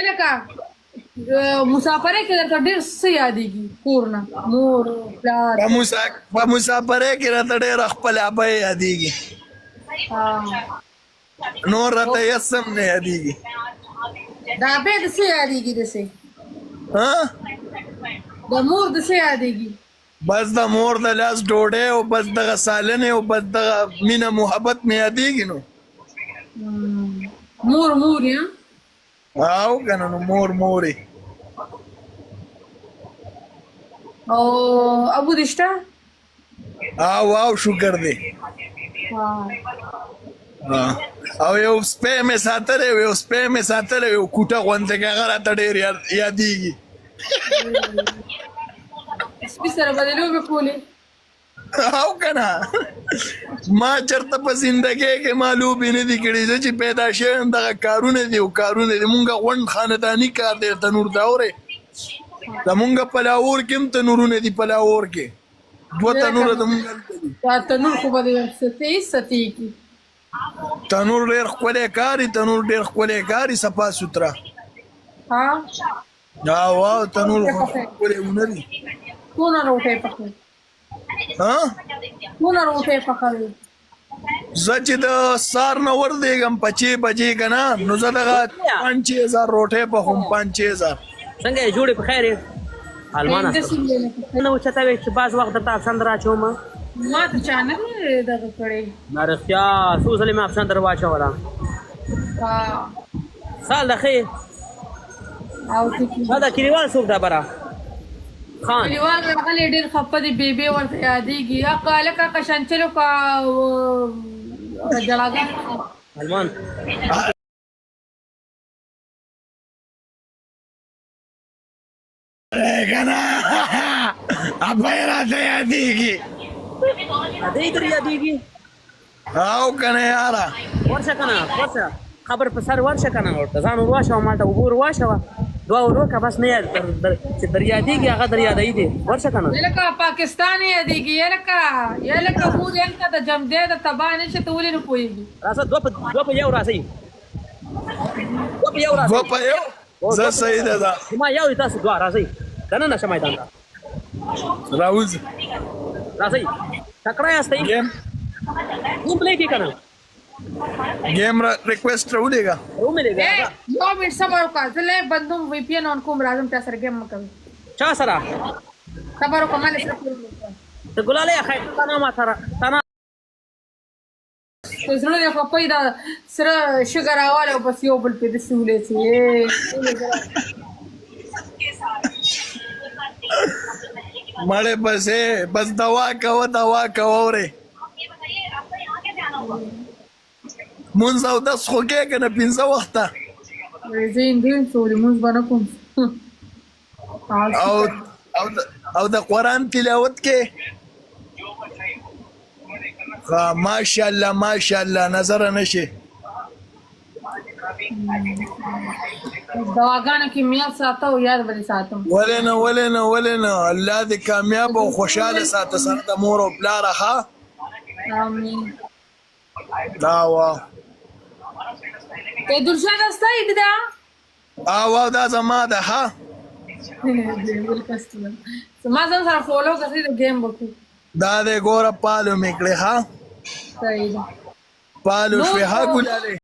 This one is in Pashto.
لکه مسافرۍ کې درته ډېر څه یادېږي کور نه مور پلار په مسافرۍ کې راته ډېر خپل ابۍ یادېږي نور راته هېڅ هم نه یادېږي د ابۍ د څه یادېږي داسې د مور د څه یادېږي بس د مور د لاس ډوډۍ او بس دغه سالنې او بس دغه مینه محبت مې یادېږي نو مور یې او کنه نو مور او ابو دې شته او شکر دی او یو سپی مې ساتلی یو کوټه غوندې کې هغه راته ډېر یادېږي سپي سره به دې لوبې کولې او کنه ما چېرته په زندګۍ کې ما لوبې نه دي کړي زه چې پیدا شوی یم دغه کارونه دي مونږ غونډ خانداني کار دی تنور دا اورې زمونږ په لاهور کې هم تنورونه دي په لاهور کې دوه تنوره زمونږ هلته دي تنور خو به دې ستېږي تنور ډېر ښکلی کاري صفا سوتره واو تنور خو ښکلی ونه دي څونه روټۍ پخوي زه چې د سار نه وردېږم په 6 بجې که نه نو زه دغه 5,000 روټۍ پخوم 5,000 څنګه یې جوړې په خیر یې المان نه اوچته وې چې بعض وخت درته افسان در اچوم ما ته چا نه دی دغه کړی نه رښتیا څو ځلې مې افسان در واچوله سال د ښې دا د کلیوال څوک ده بره خان کلیوال راغلی ډېر خفه دي بیبي ورته یادېږي لکه قشنچلو که جړاګان المان کنه ابۍ راته یادېږي ادې در یادېږي او کنه یاره ورشه کنه ورشه خبر په سر ورشه کنه ورته ځان ور واچوه مالته اوبه ور واچوه دوه ور وکړه بس نه یاد چې در یادېږي هغه در یادوي دي ورشه کنه لکه پاکستان یادېږي یا لکه مور هلته د جمدې د تباه نشي ته ولې نه پوهېږي راځه دوه په یو راځئ دوه په یو زه صحیح ده دا ما یو دي تاسو دوه راځئ کنه نشه میدان ته راوځي راځئ تکړه یاستئ ګیم پلی کې کنه ګیم ریکویسټ راولېږه وملېږه یو منټ صبر وکړه زه لږ بندوم وی پی ان آن کوم راځم تا سره ګیم مه کوي چا سره صبر وکړه ما سره د ګلالۍ خیر تنا ما سره تنا زړه یې خپې دا سره شګر راواله او بس یو بل په دې سولې چې مړې بس دوا کوه ورې مونځ او دس خو کې که نه 5 وخته زه هندو یم څه ولې مونځ به نه کوم او د قرآن تلاوت کې ماشاءالله نظره نشي دواګانو کې میاد ساته او یاد به دې ساتم ولې نه الله دې کامیاب او خوشحاله ساته سره د مور او پلاره ښه آمین دا وا دلشاد ستا یې ده واو دا زما ده ها ما ځان سره فالو کړی د ګیم وکړو دا دې ګوره پالو مې کړې ها صحیح ده پالو شوې ها ګلالۍ